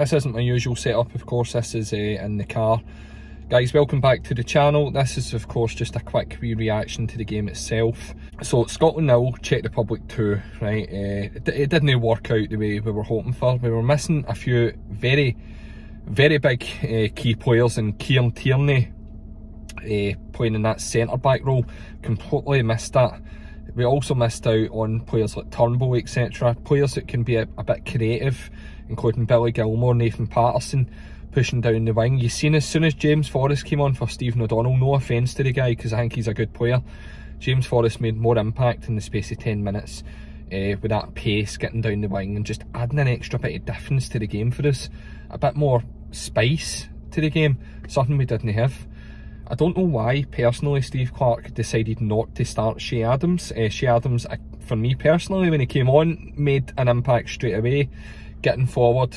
This isn't my usual setup, of course. This is in the car. Guys, welcome back to the channel. This is of course just a quick wee reaction to the game itself. So Scotland 0, Czech Republic 2, right? It didn't work out the way we were hoping for. We were missing a few very big key players, and Kieran Tierney playing in that centre back role. Completely missed that. We also missed out on players like Turnbull, etc. Players that can be a bit creative, including Billy Gilmore, Nathan Patterson, pushing down the wing. You've seen as soon as James Forrest came on for Stephen O'Donnell, no offence to the guy because I think he's a good player, James Forrest made more impact in the space of 10 minutes with that pace, getting down the wing and just adding an extra bit of difference to the game for us. A bit more spice to the game, something we didn't have. I don't know why, personally, Steve Clarke decided not to start Shea Adams. Shea Adams, for me personally, when he came on, made an impact straight away, getting forward,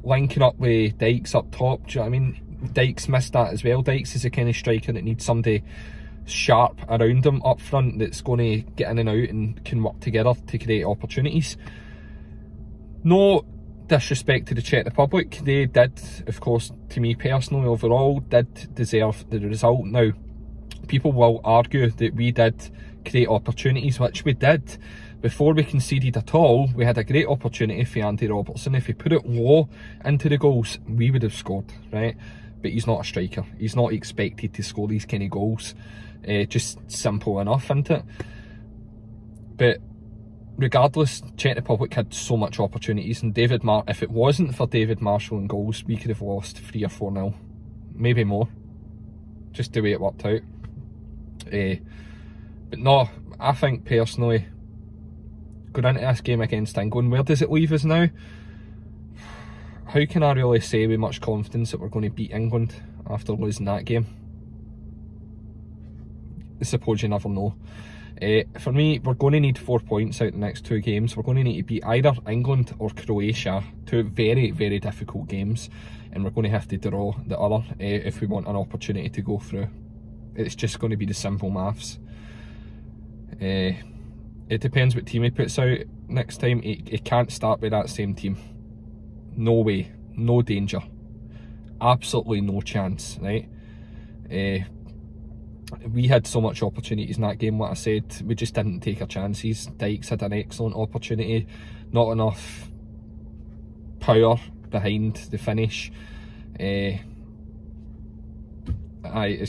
linking up with Dykes up top. Do you know what I mean? Dykes missed that as well. Dykes is the kind of striker that needs somebody sharp around him up front that's going to get in and out and can work together to create opportunities. No disrespect to the Czech Republic, they did, of course, to me personally, overall, did deserve the result. Now, people will argue that we did create opportunities, which we did. Before we conceded at all, we had a great opportunity for Andy Robertson. If he put it low into the goals, we would have scored, right? But he's not a striker. He's not expected to score these kind of goals. Just simple enough, isn't it? But regardless, Czech Republic had so much opportunities, and if it wasn't for David Marshall in goals, we could have lost 3 or 4-0, maybe more, just the way it worked out. But no, I think personally, going into this game against England, where does it leave us now? How can I really say with much confidence that we're going to beat England after losing that game? I suppose you never know. For me, we're going to need 4 points out the next 2 games. We're going to need to beat either England or Croatia, 2 very difficult games, and we're going to have to draw the other if we want an opportunity to go through. It's just going to be the simple maths. It depends what team he puts out next time. He can't start with that same team. No way, no danger, absolutely no chance, right? We had so much opportunities in that game, like I said, we just didn't take our chances. Dykes had an excellent opportunity, not enough power behind the finish. It's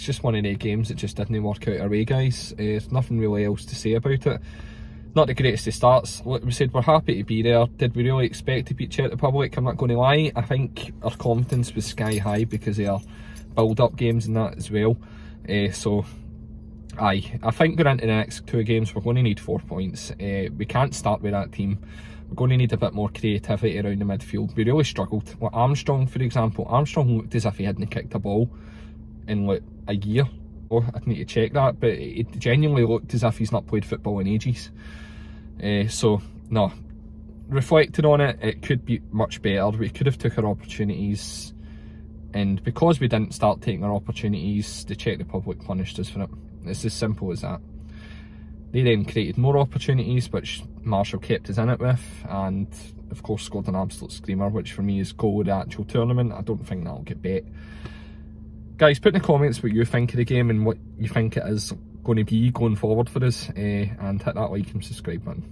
just one of the games that just didn't work out our way, guys. There's nothing really else to say about it. Not the greatest of starts. Like we said, we're happy to be there. Did we really expect to beat Czech Republic? I'm not going to lie. I think our confidence was sky high because of our build-up games and that as well. So I think going into the next 2 games, we're going to need 4 points. We can't start with that team. We're going to need a bit more creativity around the midfield. We really struggled. Like Armstrong, for example. Armstrong looked as if he hadn't kicked a ball in like a year. Oh, I need to check that, but it genuinely looked as if he's not played football in ages. So no, reflecting on it, it could be much better. We could have took our opportunities, and because we didn't start taking our opportunities, the Czech Republic punished us for it. It's as simple as that. They then created more opportunities, which Marshall kept us in it with, and of course scored an absolute screamer, which for me is goal of the actual tournament. I don't think that'll get bet. Guys, put in the comments what you think of the game and what you think it is going to be going forward for us, and hit that like and subscribe button.